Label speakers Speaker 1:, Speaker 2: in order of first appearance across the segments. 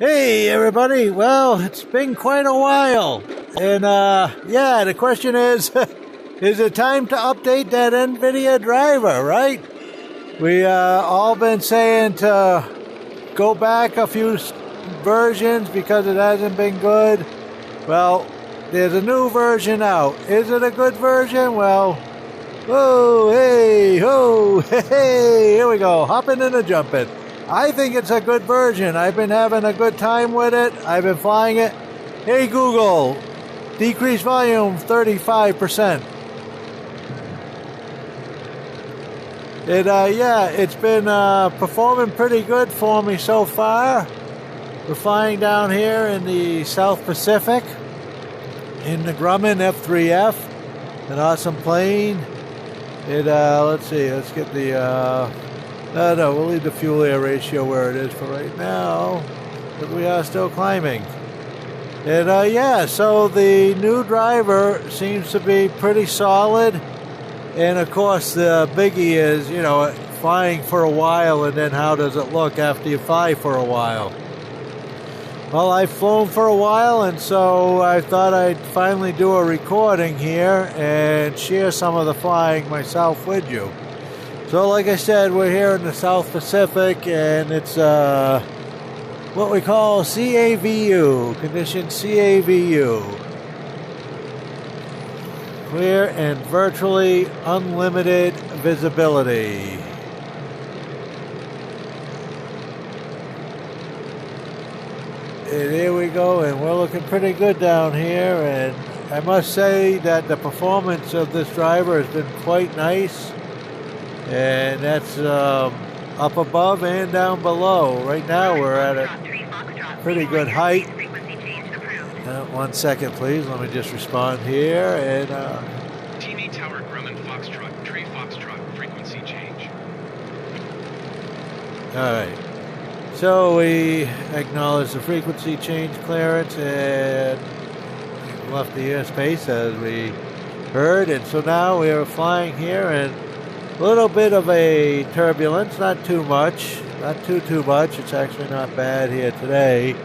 Speaker 1: Hey everybody, well, it's been quite a while, and yeah, the question is it time to update that Nvidia driver, right? We all been saying to go back a few versions because it hasn't been good. Well, there's a new version out. Is it a good version? Well, whoa, hey, ho, hey, here we go, hopping and a jumping. I think it's a good version. I've been having a good time with it. I've been flying it. Hey Google, decrease volume 35%. Yeah, it's been performing pretty good for me so far. We're flying down here in the South Pacific in the Grumman F3F, an awesome plane. Let's see, let's get the no, we'll leave the fuel-air ratio where it is for right now, but we are still climbing. And yeah, so the new driver seems to be pretty solid. And of course, the biggie is, you know, flying for a while, and then how does it look after you fly for a while? Well, I've flown for a while, and so I thought I'd finally do a recording here and share some of the flying myself with you. So like I said, we're here in the South Pacific, and it's what we call CAVU, condition CAVU. Clear and virtually unlimited visibility. And here we go, and we're looking pretty good down here, and I must say that the performance of this driver has been quite nice. And that's up above and down below. Right now we're at a pretty good height. 1 second, please. Let me just respond here. And
Speaker 2: TV Tower Grumman Foxtrot, Tree Foxtrot, frequency change.
Speaker 1: All right. So we acknowledge the frequency change clearance and left the airspace as we heard. And so now we are flying here, and a little bit of a turbulence, not too much, not too much. It's actually not bad here today,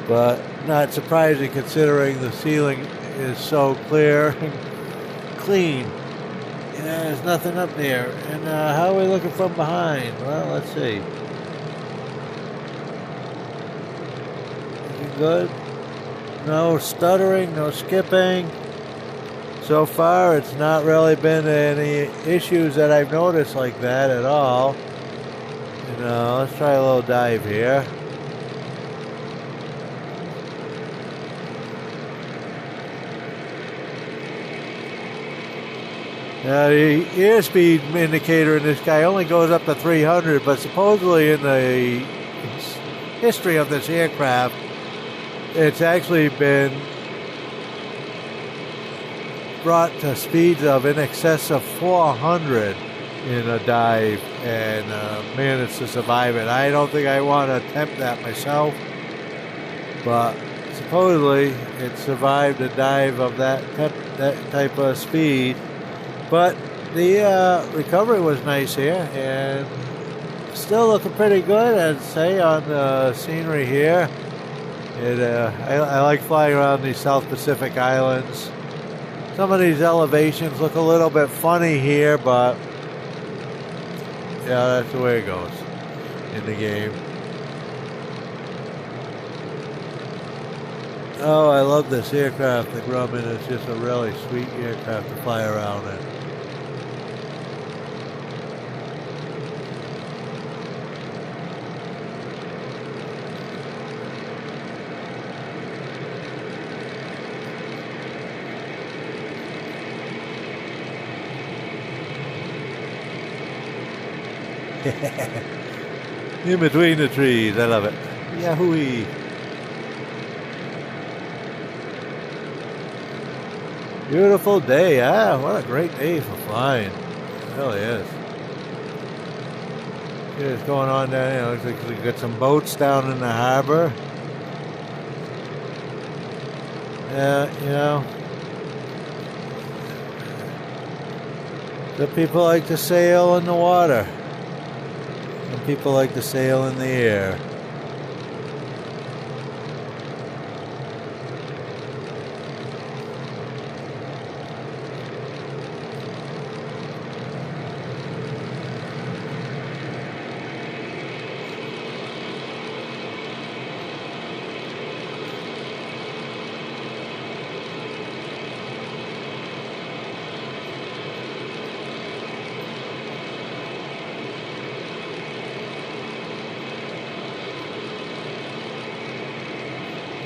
Speaker 1: but not surprising considering the ceiling is so clear and clean. Yeah, there's nothing up there. And how are we looking from behind? Well, let's see. Looking good. No stuttering, no skipping. So far, it's not really been any issues that I've noticed like that at all. You know, let's try a little dive here. Now, the airspeed indicator in this guy only goes up to 300, but supposedly in the history of this aircraft, it's actually been brought to speeds of in excess of 400 in a dive, and managed to survive it. I don't think I want to attempt that myself, but supposedly it survived a dive of that type of speed. But the recovery was nice here, and still looking pretty good, I'd say, on the scenery here. I like flying around these South Pacific islands. Some of these elevations look a little bit funny here, but yeah, that's the way it goes in the game. Oh, I love this aircraft, the Grumman. It's just a really sweet aircraft to fly around in. In between the trees, I love it. Yahoo! Beautiful day, ah, what a great day for flying. It really is. See what's going on down here. Looks like we got some boats down in the harbor. Yeah, you know. The people like to sail in the water. And people like to sail in the air.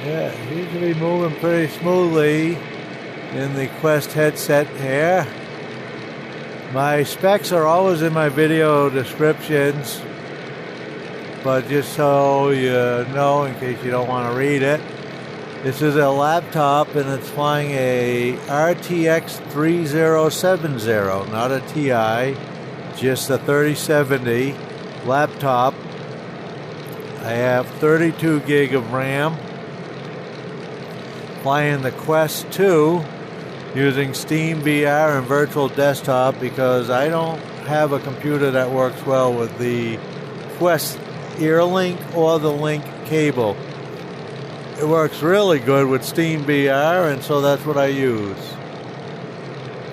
Speaker 1: Yeah, it seems to be moving pretty smoothly in the Quest headset here. My specs are always in my video descriptions, but just so you know, in case you don't want to read it, this is a laptop and it's flying a RTX 3070, not a TI, just a 3070 laptop. I have 32 gig of RAM. Flying the Quest 2 using SteamVR and Virtual Desktop because I don't have a computer that works well with the Quest Earlink or the Link cable. It works really good with SteamVR, and so that's what I use.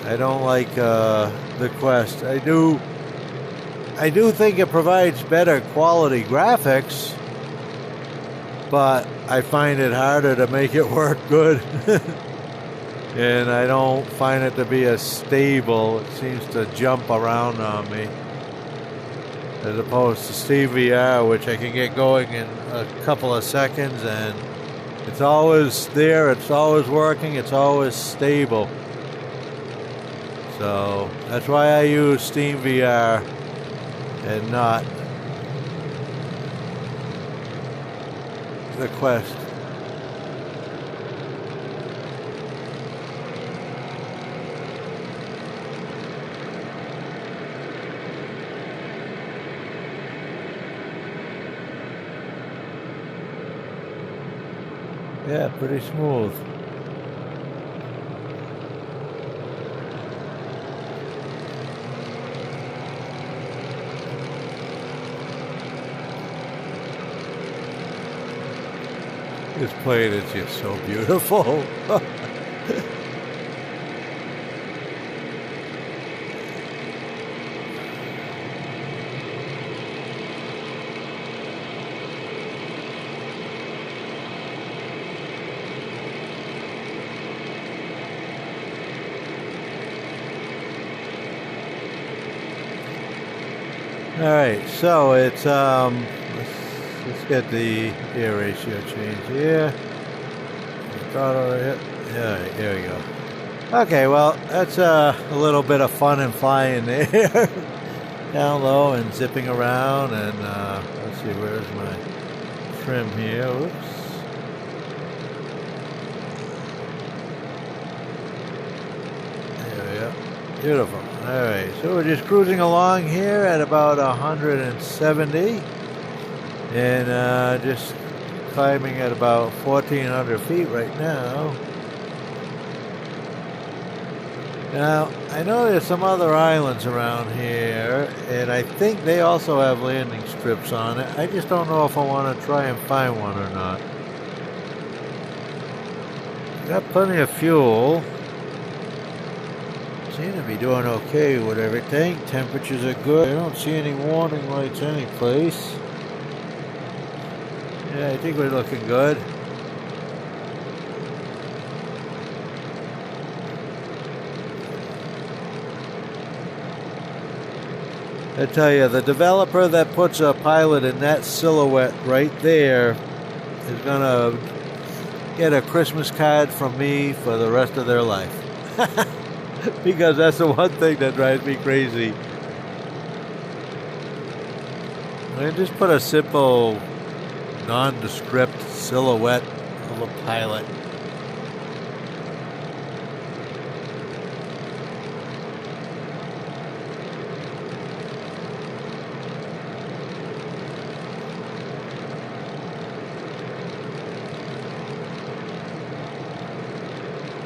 Speaker 1: I don't like the Quest. I do think it provides better quality graphics, but I find it harder to make it work good. And I don't find it to be as stable. It seems to jump around on me. As opposed to SteamVR, which I can get going in a couple of seconds and it's always there, it's always working, it's always stable. So that's why I use SteamVR and not the Quest. Yeah, pretty smooth. This plane is just so beautiful. All right, so it's let's get the air ratio change here. Yeah, here we go. Okay, well that's a little bit of fun and flying there, down low and zipping around. And let's see, where's my trim here? Oops. There we go. Beautiful. All right, so we're just cruising along here at about 170 and just climbing at about 1,400 feet right now. Now, I know there's some other islands around here, and I think they also have landing strips on it. I just don't know if I want to try and find one or not. Got plenty of fuel. Seem to be doing okay with everything. Temperatures are good. I don't see any warning lights anyplace. Yeah, I think we're looking good. I tell you, the developer that puts a pilot in that silhouette right there is gonna get a Christmas card from me for the rest of their life. Because that's the one thing that drives me crazy. I just put a simple, nondescript silhouette of a pilot.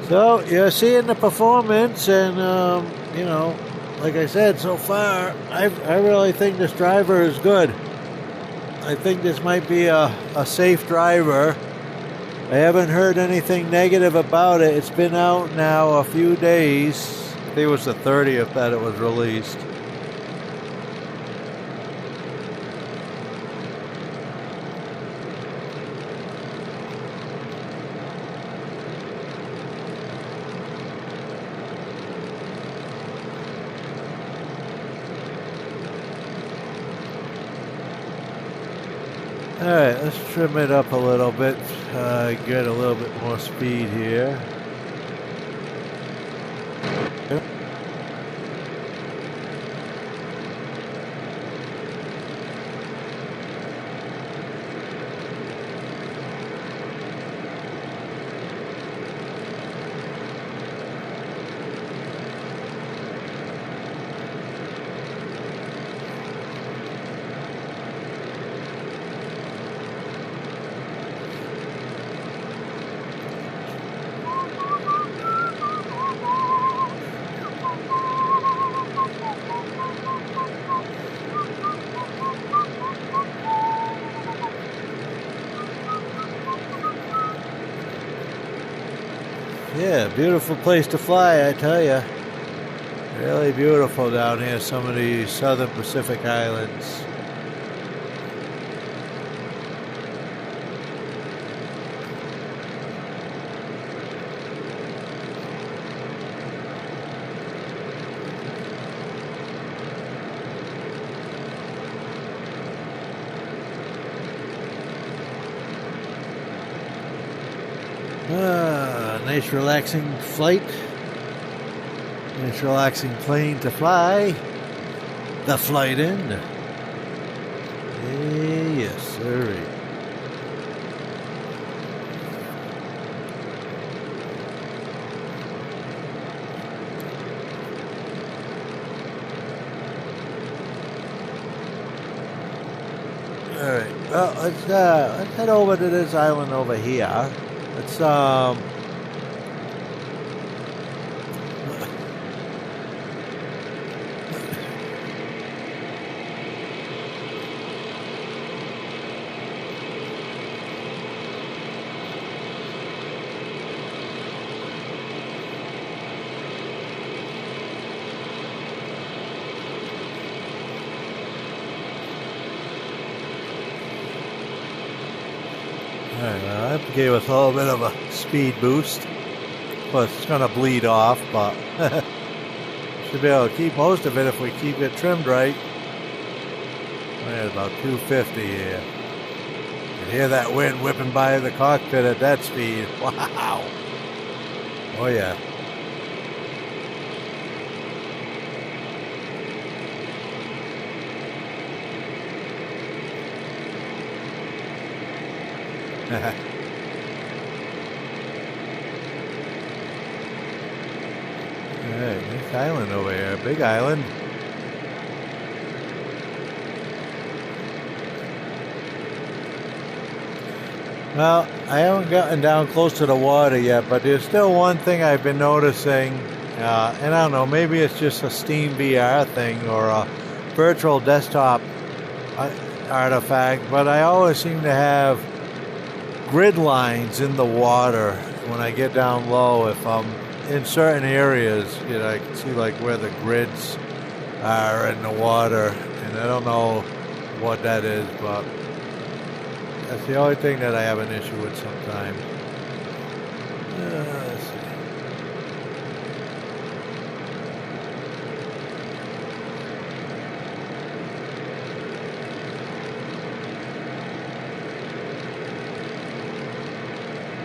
Speaker 1: So you're seeing the performance, and you know, like I said, so far I really think this driver is good. I think this might be a safe driver. I haven't heard anything negative about it. It's been out now a few days. I think it was the 30th that it was released. Alright, let's trim it up a little bit, get a little bit more speed here. Yeah, beautiful place to fly, I tell you. Really beautiful down here, some of these southern Pacific islands. Nice relaxing flight. Nice relaxing plane to fly. The flight in. Yes, sir. All right. Well, let's head over to this island over here. Let's that gave us a little bit of a speed boost. But it's going to bleed off, but should be able to keep most of it if we keep it trimmed right. We're at about 250 here. You can hear that wind whipping by the cockpit at that speed. Wow. Oh, yeah. Alright, nice island over here. Big island. Well, I haven't gotten down close to the water yet, but there's still one thing I've been noticing, and I don't know, maybe it's just a SteamVR thing or a virtual desktop artifact, but I always seem to have grid lines in the water when I get down low. If I'm in certain areas, you know, I can see like where the grids are in the water, and I don't know what that is, but that's the only thing that I have an issue with sometimes. Let's see.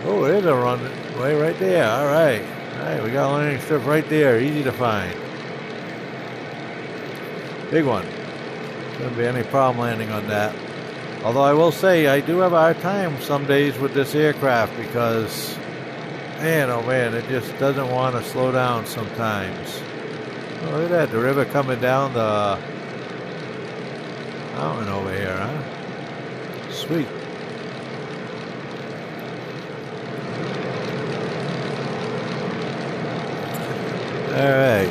Speaker 1: Oh, there's a runway right there. All right. All right, we got a landing strip right there. Easy to find. Big one. Shouldn't be any problem landing on that. Although I will say, I do have a hard time some days with this aircraft because, man, oh man, it just doesn't want to slow down sometimes. Oh, look at that, the river coming down the mountain over here, huh? Sweet. All right.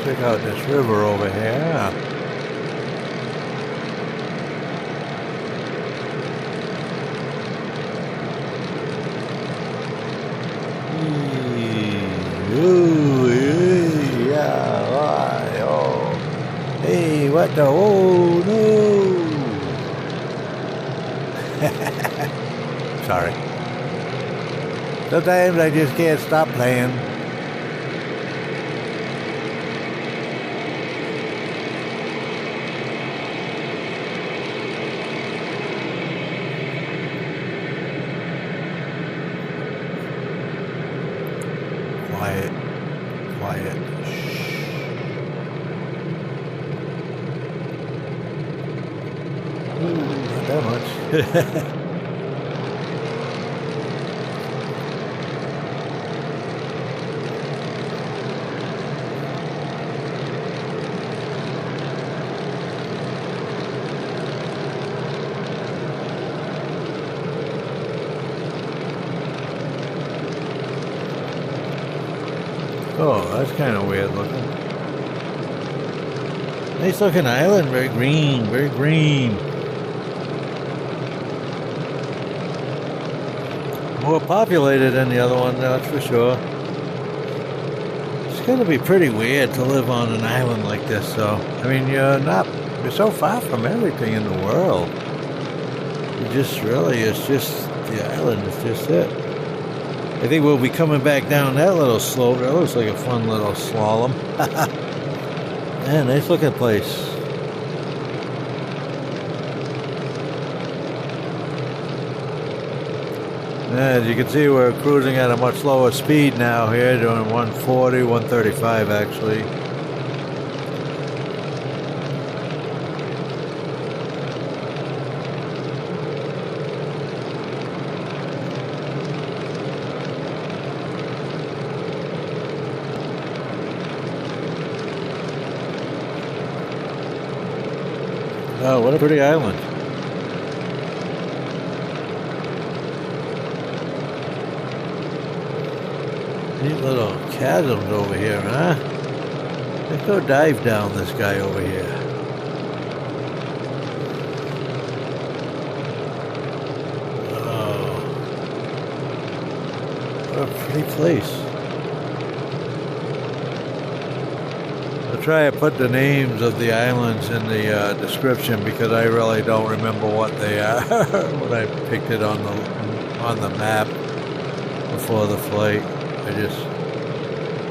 Speaker 1: Check out this river over here. Hey, what the? Oh no! Sorry. Sometimes I just can't stop playing. Quiet. Quiet. Shh. Ooh, not that much. Oh, that's kind of weird looking. Nice looking island, very green, very green. More populated than the other one, that's for sure. It's going to be pretty weird to live on an island like this, though. I mean, you're so far from everything in the world. You just really, it's just, the island is just it. I think we'll be coming back down that little slope. That looks like a fun little slalom. Man, nice looking place. As you can see, we're cruising at a much lower speed now here, doing 140, 135 actually. Oh, what a pretty island. Neat little chasms over here, huh? Let's go dive down this guy over here. Oh, what a pretty place. I'll try to put the names of the islands in the description because I really don't remember what they are when I picked it on the map before the flight. I just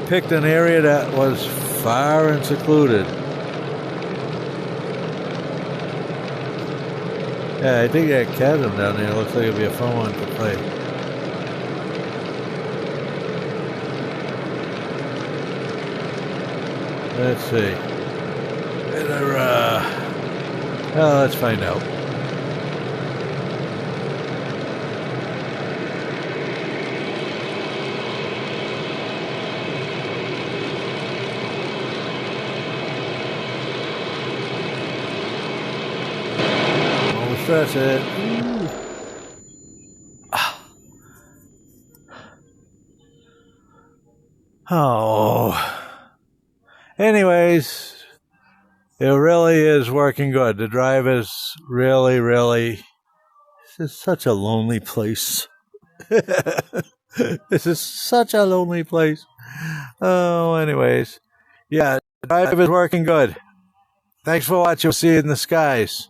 Speaker 1: picked an area that was far and secluded. Yeah, I think that chasm down there looks like it'd be a fun one to play. Let's see. Well, let's find out. Don't stress it. Oh. Anyways, it really is working good. The drive is really, this is such a lonely place. This is such a lonely place. Oh, anyways. Yeah, the drive is working good. Thanks for watching. We'll see you in the skies.